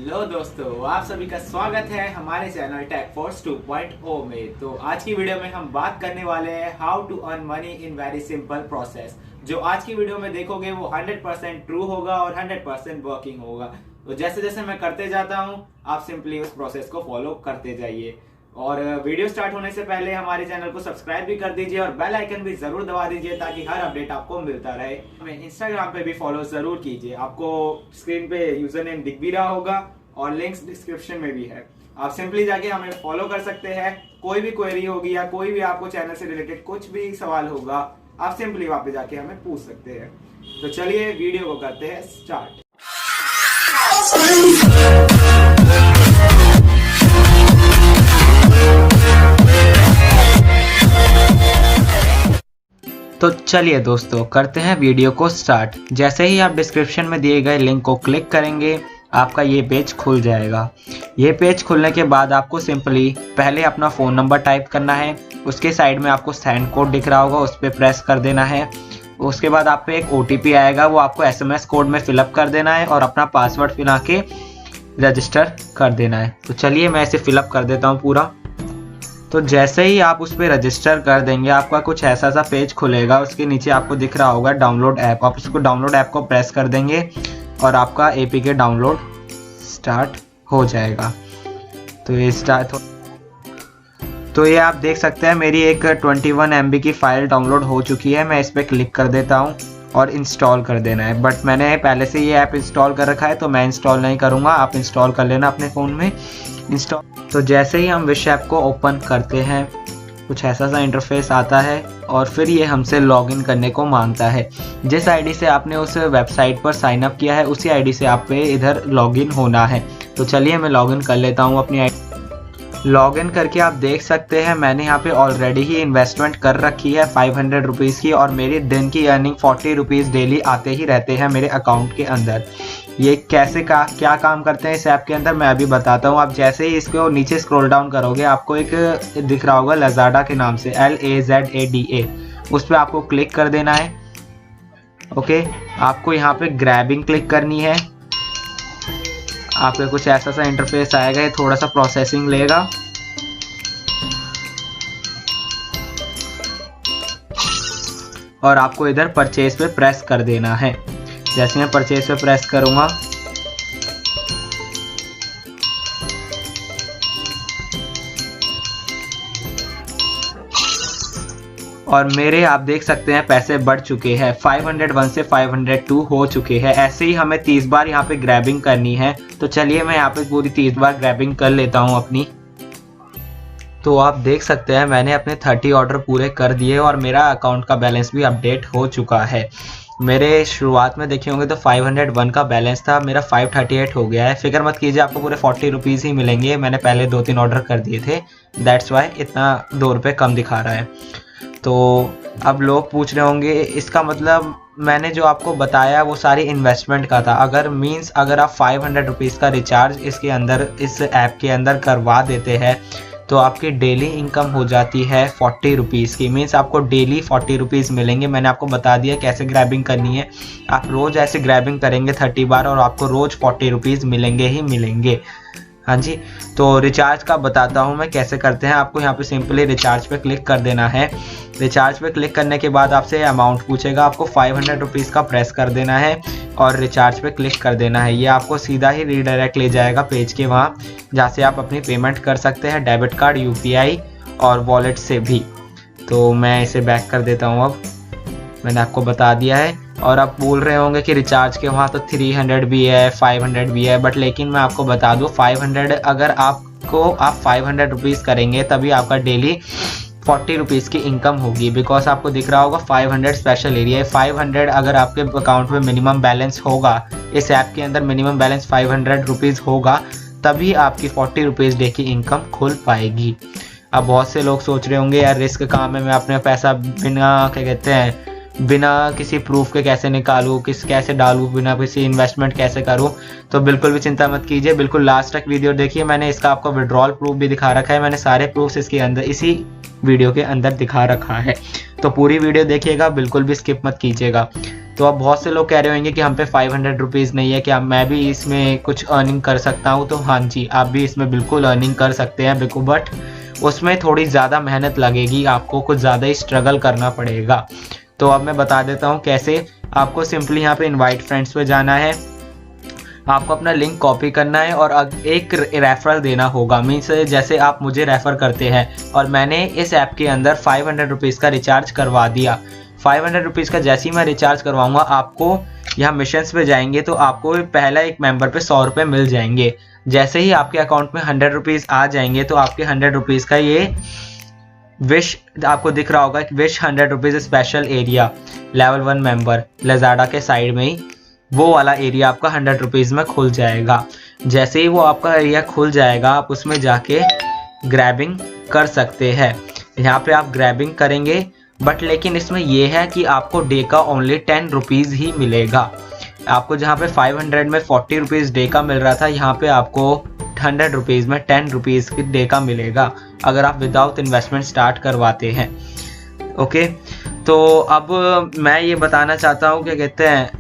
Hello दोस्तों, आप सभी का स्वागत है हमारे चैनल टेक फोर्स 2.0 में। तो आज की वीडियो में हम बात करने वाले हैं how to earn money in very simple process. जो आज की वीडियो में देखोगे वो 100% ट्रू होगा और 100% वर्किंग होगा। तो जैसे जैसे मैं करते जाता हूँ आप सिंपली उस प्रोसेस को फॉलो करते जाइए। और वीडियो स्टार्ट होने से पहले हमारे चैनल को सब्सक्राइब भी कर दीजिए और बेल आइकन भी जरूर दबा दीजिए ताकि हर अपडेट आपको मिलता रहे। हमें इंस्टाग्राम पे भी फॉलो जरूर कीजिए, आपको स्क्रीन पे यूजर नेम दिख भी रहा होगा और लिंक्स डिस्क्रिप्शन में भी है। आप सिंपली जाके हमें फॉलो कर सकते हैं। कोई भी क्वेरी होगी या कोई भी आपको चैनल से रिलेटेड कुछ भी सवाल होगा आप सिंपली वहां पे जाके हमें पूछ सकते हैं। तो चलिए वीडियो को करते हैं स्टार्ट। तो चलिए दोस्तों करते हैं वीडियो को स्टार्ट। जैसे ही आप डिस्क्रिप्शन में दिए गए लिंक को क्लिक करेंगे आपका ये पेज खुल जाएगा। ये पेज खुलने के बाद आपको सिंपली पहले अपना फ़ोन नंबर टाइप करना है। उसके साइड में आपको सेंड कोड दिख रहा होगा, उस पर प्रेस कर देना है। उसके बाद आप पे एक OTP आएगा, वो आपको SMS कोड में फिलअप कर देना है और अपना पासवर्ड फिला के रजिस्टर कर देना है। तो चलिए मैं इसे फिलअप कर देता हूँ पूरा। तो जैसे ही आप उस पर रजिस्टर कर देंगे आपका कुछ ऐसा सा पेज खुलेगा। उसके नीचे आपको दिख रहा होगा डाउनलोड ऐप। आप उसको डाउनलोड ऐप को प्रेस कर देंगे और आपका APK डाउनलोड स्टार्ट हो जाएगा। तो ये स्टार्ट हो, तो ये आप देख सकते हैं मेरी एक 21 MB की फ़ाइल डाउनलोड हो चुकी है। मैं इस पर क्लिक कर देता हूँ और इंस्टॉल कर देना है। बट मैंने पहले से ये ऐप इंस्टॉल कर रखा है तो मैं इंस्टॉल नहीं करूँगा, आप इंस्टॉल कर लेना अपने फ़ोन में इंस्टॉल। तो जैसे ही हम विश ऐप को ओपन करते हैं कुछ ऐसा सा इंटरफेस आता है और फिर ये हमसे लॉगिन करने को मांगता है। जिस आईडी से आपने उस वेबसाइट पर साइन अप किया है उसी आईडी से आप पे इधर लॉगिन होना है। तो चलिए मैं लॉगिन कर लेता हूँ अपनी आईडी। लॉगिन करके आप देख सकते हैं मैंने यहाँ पे ऑलरेडी ही इन्वेस्टमेंट कर रखी है 500 रुपीज़ की और मेरी दिन की अर्निंग 40 रुपीज़ डेली आते ही रहते हैं मेरे अकाउंट के अंदर। ये कैसे क्या काम करते हैं इस ऐप के अंदर मैं अभी बताता हूँ। आप जैसे ही इसको नीचे स्क्रॉल डाउन करोगे आपको एक दिख रहा होगा लज़ाडा के नाम से LAZADA, उस पर आपको क्लिक कर देना है। ओके, आपको यहाँ पे ग्रैबिंग क्लिक करनी है। आपके कुछ ऐसा सा इंटरफेस आएगा, ये थोड़ा सा प्रोसेसिंग लेगा। और आपको इधर परचेज पे प्रेस कर देना है। जैसे मैं परचेज पे प्रेस करूंगा और मेरे आप देख सकते हैं पैसे बढ़ चुके हैं, 501 से 502 हो चुके हैं। ऐसे ही हमें 30 बार यहाँ पे ग्रैबिंग करनी है। तो चलिए मैं यहाँ पे पूरी 30 बार ग्रैबिंग कर लेता हूँ अपनी। तो आप देख सकते हैं मैंने अपने 30 ऑर्डर पूरे कर दिए और मेरा अकाउंट का बैलेंस भी अपडेट हो चुका है। मेरे शुरुआत में देखे होंगे तो 501 का बैलेंस था, मेरा 538 हो गया है। फिक्र मत कीजिए, आपको पूरे 40 रुपीज़ ही मिलेंगे। मैंने पहले 2-3 ऑर्डर कर दिए थे, दैट्स वाई इतना 2 रुपये कम दिखा रहा है। तो अब लोग पूछ रहे होंगे इसका मतलब मैंने जो आपको बताया वो सारी इन्वेस्टमेंट का था। अगर आप 500 रुपीज़ का रिचार्ज इसके अंदर इस ऐप के अंदर करवा देते हैं तो आपकी डेली इनकम हो जाती है 40 रुपीज़ की। मीन्स आपको डेली 40 रुपीज़ मिलेंगे। मैंने आपको बता दिया कैसे ग्रैबिंग करनी है। आप रोज़ ऐसे ग्रैबिंग करेंगे 30 बार और आपको रोज़ 40 रुपीज़ मिलेंगे ही मिलेंगे। हाँ जी, तो रिचार्ज का बताता हूँ मैं कैसे करते हैं। आपको यहाँ पे सिंपली रिचार्ज पे क्लिक कर देना है। रिचार्ज पे क्लिक करने के बाद आपसे अमाउंट पूछेगा, आपको 500 रुपीज़ का प्रेस कर देना है और रिचार्ज पे क्लिक कर देना है। ये आपको सीधा ही रीडायरेक्ट ले जाएगा पेज के वहाँ जहाँ से आप अपनी पेमेंट कर सकते हैं, डेबिट कार्ड, UPI और वॉलेट से भी। तो मैं इसे बैक कर देता हूँ। अब मैंने आपको बता दिया है। और आप बोल रहे होंगे कि रिचार्ज के वहाँ तो 300 भी है, 500 भी है, बट लेकिन मैं आपको बता दूँ 500 अगर आप 500 रुपीज़ करेंगे तभी आपका डेली 40 रुपीज़ की इनकम होगी। बिकॉज आपको दिख रहा होगा 500 स्पेशल एरिया है। 500 अगर आपके अकाउंट में मिनिमम बैलेंस होगा, इस ऐप के अंदर मिनिमम बैलेंस 500 रुपीज़ होगा तभी आपकी 40 रुपीज़ डे की इनकम खुल पाएगी। अब बहुत से लोग सोच रहे होंगे यार रिस्क काम है, मैं अपने पैसा बिना क्या कहते हैं बिना किसी प्रूफ के कैसे निकालूँ, कैसे डालूँ, बिना किसी इन्वेस्टमेंट कैसे करूँ, तो बिल्कुल भी चिंता मत कीजिए, बिल्कुल लास्ट तक वीडियो देखिए। मैंने इसका आपको विड्रॉल प्रूफ भी दिखा रखा है, मैंने सारे प्रूफ्स इसके अंदर इसी वीडियो के अंदर दिखा रखा है, तो पूरी वीडियो देखिएगा, बिल्कुल भी स्किप मत कीजिएगा। तो अब बहुत से लोग कह रहे होंगे कि हम पे 500 रुपीज़ नहीं है, क्या मैं भी इसमें कुछ अर्निंग कर सकता हूँ? तो हाँ जी, आप भी इसमें बिल्कुल अर्निंग कर सकते हैं बिल्कुल, बट उसमें थोड़ी ज़्यादा मेहनत लगेगी, आपको कुछ ज़्यादा ही स्ट्रगल करना पड़ेगा। तो अब मैं बता देता हूँ कैसे। आपको सिंपली यहाँ पे इनवाइट फ्रेंड्स पे जाना है, आपको अपना लिंक कॉपी करना है और एक रेफरल देना होगा। मीन्स जैसे आप मुझे रेफ़र करते हैं और मैंने इस ऐप के अंदर 500 रुपीज़ का रिचार्ज करवा दिया। 500 रुपीज़ का जैसे ही मैं रिचार्ज करवाऊँगा, आपको यहाँ मिशंस पे जाएंगे तो आपको पहला एक मेंबर पे 100 रुपये मिल जाएंगे। जैसे ही आपके अकाउंट में 100 रुपीज़ आ जाएंगे तो आपके 100 रुपीज़ का ये विश आपको दिख रहा होगा, wish 100 rupees special area level 1 member Lazada के साइड में ही वो वाला एरिया आपका 100 रुपीज़ में खुल जाएगा। जैसे ही वो आपका एरिया खुल जाएगा, आप उसमें जाके ग्रैबिंग कर सकते हैं। यहाँ पे आप ग्रैबिंग करेंगे, बट लेकिन इसमें ये है कि आपको डे का ओनली 10 रुपीज़ ही मिलेगा। आपको जहाँ पे 500 में 40 रुपीज़ डे का मिल रहा था, यहाँ पे आपको 100 रुपीज़ में 10 रुपीज़ की डे का मिलेगा, अगर आप विदाउट इन्वेस्टमेंट स्टार्ट करवाते हैं। ओके, तो अब मैं ये बताना चाहता हूँ, क्या कहते हैं,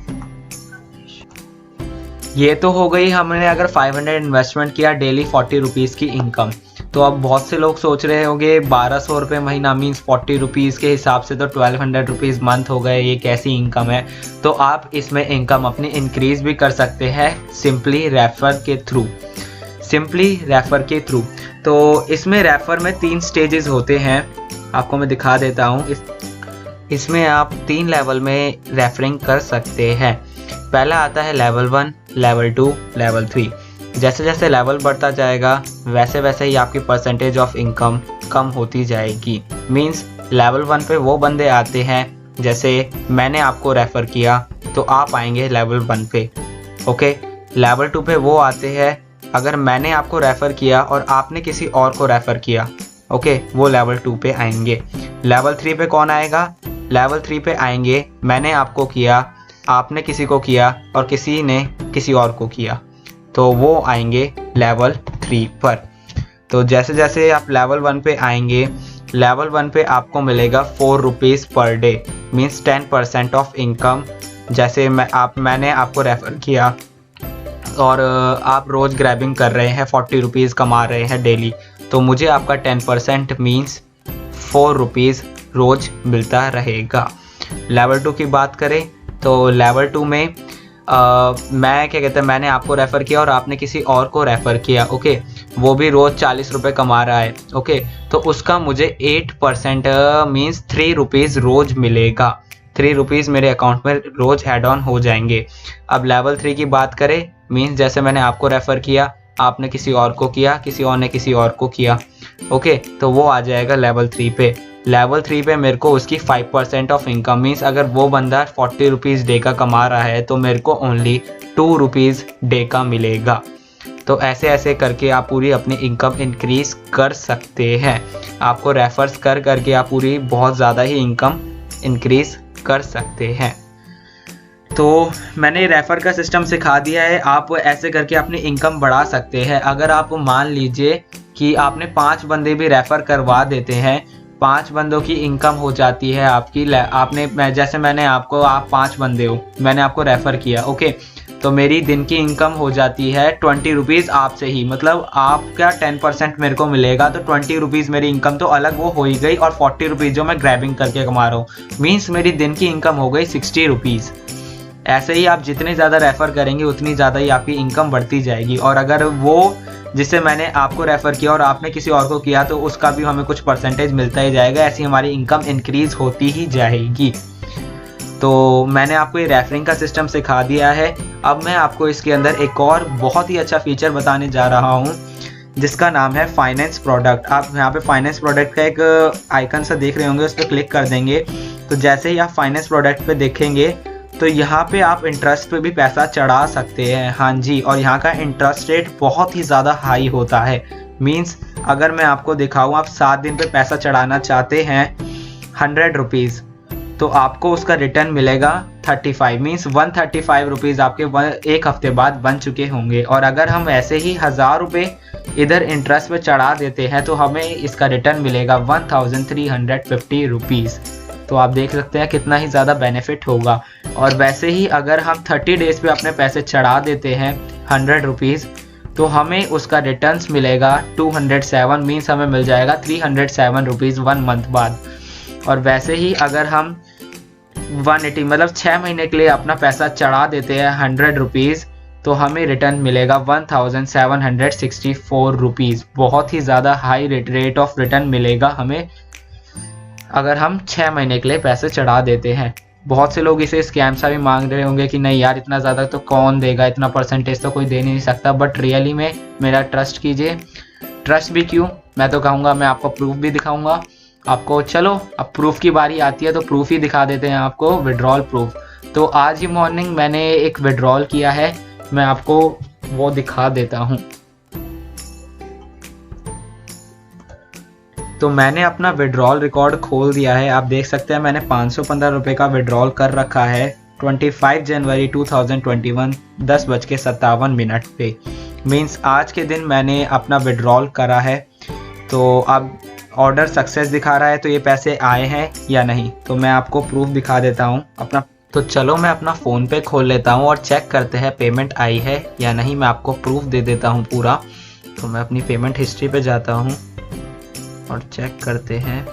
ये तो हो गई हमने अगर 500 इन्वेस्टमेंट किया, डेली 40 रुपीज़ की इनकम। तो अब बहुत से लोग सोच रहे होंगे 1200 रुपये महीना मीन्स 40 रुपीज़ के हिसाब से तो 1200 रुपीज़ मंथ हो गए, ये कैसी इनकम है? तो आप इसमें इनकम अपनी इंक्रीज़ भी कर सकते हैं सिंपली रेफ़र के थ्रू, तो इसमें रेफ़र में 3 स्टेजेस होते हैं, आपको मैं दिखा देता हूँ। इसमें आप 3 लेवल में रेफरिंग कर सकते हैं। पहला आता है लेवल 1, लेवल 2, लेवल 3। जैसे जैसे लेवल बढ़ता जाएगा वैसे वैसे ही आपकी परसेंटेज ऑफ इनकम कम होती जाएगी। मींस लेवल 1 पे वो बंदे आते हैं, जैसे मैंने आपको रेफ़र किया तो आप आएंगे लेवल 1 पे। ओके, लेवल 2 पे वो आते हैं, अगर मैंने आपको रेफ़र किया और आपने किसी और को रेफ़र किया, ओके, वो लेवल 2 पे आएंगे। लेवल 3 पे कौन आएगा? लेवल 3 पे आएंगे मैंने आपको किया, आपने किसी को किया और किसी ने किसी और को किया, तो वो आएंगे लेवल 3 पर। तो जैसे जैसे आप लेवल 1 पे आएंगे, लेवल 1 पे आपको मिलेगा 4 rupees per day, means 10% of income. जैसे मैंने आपको रेफ़र किया और आप रोज़ ग्रैबिंग कर रहे हैं, 40 रुपीज़ कमा रहे हैं डेली, तो मुझे आपका 10% मीन्स 4 रुपीज़ रोज़ मिलता रहेगा। लेवल 2 की बात करें तो लेवल 2 में मैं क्या कहते हैं, मैंने आपको रेफ़र किया और आपने किसी और को रेफ़र किया, ओके, वो भी रोज़ 40 रुपये कमा रहा है, ओके, तो उसका मुझे 8% मीन्स 3 रुपीज़ रोज़ मिलेगा। 3 रुपीज़ मेरे अकाउंट में रोज़ ऐड ऑन हो जाएंगे। अब लेवल 3 की बात करें, मीन्स जैसे मैंने आपको रेफ़र किया, आपने किसी और को किया, किसी और ने किसी और को किया, ओके, तो वो आ जाएगा लेवल 3 पे। लेवल 3 पे मेरे को उसकी 5% ऑफ इनकम, मीन्स अगर वो बंदा 40 रुपीज़ डे का कमा रहा है तो मेरे को ओनली 2 रुपीज़ डे का मिलेगा। तो ऐसे ऐसे करके आप पूरी अपनी इनकम इंक्रीज़ कर सकते हैं। आपको रेफर्स कर करके आप पूरी बहुत ज़्यादा ही इनकम इंक्रीज़ कर सकते हैं। तो मैंने रेफ़र का सिस्टम सिखा दिया है, आप ऐसे करके अपनी इनकम बढ़ा सकते हैं। अगर आप मान लीजिए कि आपने 5 बंदे भी रेफ़र करवा देते हैं, 5 बंदों की इनकम हो जाती है आपकी। जैसे आप 5 बंदे हो, मैंने आपको रेफ़र किया, ओके, तो मेरी दिन की इनकम हो जाती है 20 रुपीज़ आपसे ही, मतलब आपका 10% मेरे को मिलेगा, तो 20 रुपीज़ मेरी इनकम तो अलग वो हो ही गई, और 40 रुपीज़ जो मैं ग्रैबिंग करके कमा रहा हूँ, मीन्स मेरी दिन की इनकम हो गई 60 रुपीज़। ऐसे ही आप जितने ज़्यादा रेफ़र करेंगे उतनी ज़्यादा ही आपकी इनकम बढ़ती जाएगी। और अगर वो जिससे मैंने आपको रेफ़र किया और आपने किसी और को किया तो उसका भी हमें कुछ परसेंटेज मिलता ही जाएगा, ऐसी हमारी इनकम इंक्रीज़ होती ही जाएगी। तो मैंने आपको ये रेफरिंग का सिस्टम सिखा दिया है। अब मैं आपको इसके अंदर एक और बहुत ही अच्छा फीचर बताने जा रहा हूँ जिसका नाम है फाइनेंस प्रोडक्ट। आप यहाँ पे फाइनेंस प्रोडक्ट का एक आइकन सा देख रहे होंगे, उस पर क्लिक कर देंगे तो जैसे ही आप फाइनेंस प्रोडक्ट पे देखेंगे तो यहाँ पे आप इंटरेस्ट पे भी पैसा चढ़ा सकते हैं। हाँ जी, और यहाँ का इंटरेस्ट रेट बहुत ही ज़्यादा हाई होता है। मीन्स अगर मैं आपको दिखाऊँ, आप 7 दिन पे पैसा चढ़ाना चाहते हैं 100 रुपीज़, तो आपको उसका रिटर्न मिलेगा 35 मीन्स 135 रुपीज़ आपके एक हफ्ते बाद बन चुके होंगे। और अगर हम ऐसे ही 1000 रुपये इधर इंटरेस्ट पे चढ़ा देते हैं तो हमें इसका रिटर्न मिलेगा 1350 रुपीज़। तो आप देख सकते हैं कितना ही ज़्यादा बेनिफिट होगा। और वैसे ही अगर हम 30 डेज़ पे अपने पैसे चढ़ा देते हैं 100 रुपीज़ तो हमें उसका रिटर्न्स मिलेगा 207 मीन्स हमें मिल जाएगा 307 रुपीज़ 1 मंथ बाद। और वैसे ही अगर हम 180 मतलब 6 महीने के लिए अपना पैसा चढ़ा देते हैं 100 रुपीज़ तो हमें रिटर्न मिलेगा 1764 रुपीज़। बहुत ही ज़्यादा हाई रेट ऑफ रिटर्न मिलेगा हमें अगर हम 6 महीने के लिए पैसे चढ़ा देते हैं। बहुत से लोग इसे स्कैम सा भी मांग रहे होंगे कि नहीं यार इतना ज़्यादा तो कौन देगा, इतना परसेंटेज तो कोई दे नहीं सकता। बट रियली में मेरा ट्रस्ट कीजिए। ट्रस्ट भी क्यों, मैं तो कहूँगा मैं आपको प्रूफ भी दिखाऊंगा आपको। चलो अब प्रूफ की बारी आती है तो प्रूफ ही दिखा देते हैं आपको, विड्रॉल प्रूफ। तो आज ही मॉर्निंग मैंने एक विड्रॉल किया है, मैं आपको वो दिखा देता हूँ। तो मैंने अपना विड्रॉल रिकॉर्ड खोल दिया है, आप देख सकते हैं मैंने 515 रुपये का विड्रॉल कर रखा है 25 जनवरी 2021 10:57 पे। मीन्स आज के दिन मैंने अपना विड्रॉल करा है। तो अब ऑर्डर सक्सेस दिखा रहा है, तो ये पैसे आए हैं या नहीं, तो मैं आपको प्रूफ दिखा देता हूँ अपना। तो चलो मैं अपना फ़ोन पे खोल लेता हूँ और चेक करते हैं पेमेंट आई है या नहीं। मैं आपको प्रूफ दे देता हूँ पूरा। तो मैं अपनी पेमेंट हिस्ट्री पे जाता हूँ और चेक करते हैं।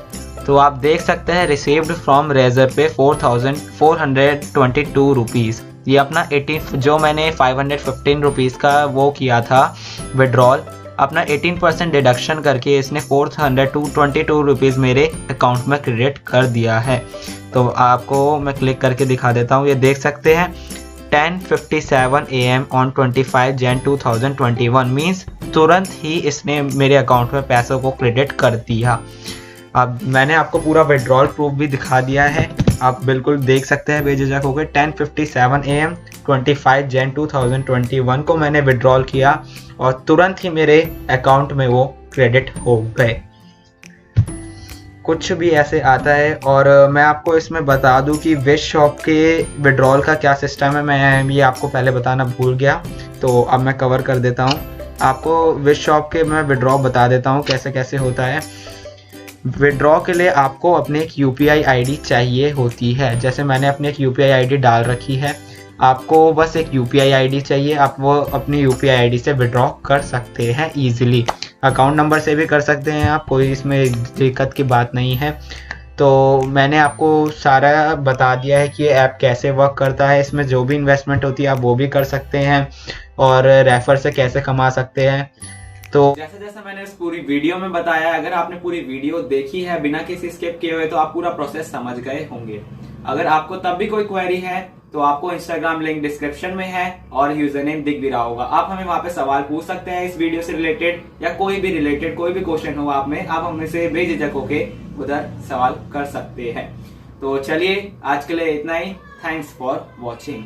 तो आप देख सकते हैं रिसीव्ड फ्रॉम रेजर पे 4422 रुपीज़। ये अपना 18 जो मैंने 515 रुपीज़ का वो किया था विड्रॉल, अपना 18% डिडक्शन करके इसने 422 रुपीज़ मेरे अकाउंट में क्रेडिट कर दिया है। तो आपको मैं क्लिक करके दिखा देता हूँ। ये देख सकते हैं 10:57 AM ऑन 25 Jan 2021 मीन्स तुरंत ही इसने मेरे अकाउंट में पैसों को क्रेडिट कर दिया। अब मैंने आपको पूरा विड्रॉल प्रूफ भी दिखा दिया है, आप बिल्कुल देख सकते हैं बेझिझक होकर। 10:57 AM 25 Jan 2021 को मैंने विड्रॉल किया और तुरंत ही मेरे अकाउंट में वो क्रेडिट हो गए। कुछ भी ऐसे आता है। और मैं आपको इसमें बता दूं कि विश शॉप के विड्रॉल का क्या सिस्टम है, मैं ये आपको पहले बताना भूल गया, तो अब मैं कवर कर देता हूँ आपको। विश शॉप के मैं विड्रॉ बता देता हूँ कैसे कैसे होता है। विड्रॉ के लिए आपको अपने एक UPI ID चाहिए होती है। जैसे मैंने अपनी एक UPI ID डाल रखी है, आपको बस एक UPI ID चाहिए। आप वो अपनी UPI ID से विड्रॉ कर सकते हैं ईजिली। अकाउंट नंबर से भी कर सकते हैं आप, कोई इसमें दिक्कत की बात नहीं है। तो मैंने आपको सारा बता दिया है कि ये ऐप कैसे वर्क करता है। इसमें जो भी इन्वेस्टमेंट होती है आप वो भी कर सकते हैं और रेफर से कैसे कमा सकते हैं। तो जैसे जैसे मैंने इस पूरी वीडियो में बताया, अगर आपने पूरी वीडियो देखी है बिना किसी स्किप किए हुए तो आप पूरा प्रोसेस समझ गए होंगे। अगर आपको तब भी कोई क्वेरी है तो आपको इंस्टाग्राम लिंक डिस्क्रिप्शन में है और यूजर नेम दिख भी रहा होगा। आप हमें वहां पे सवाल पूछ सकते हैं इस वीडियो से रिलेटेड या कोई भी रिलेटेड कोई भी क्वेश्चन हो आप में, आप हमें से बेझिझक होके उधर सवाल कर सकते हैं। तो चलिए आज के लिए इतना ही। Thanks for watching.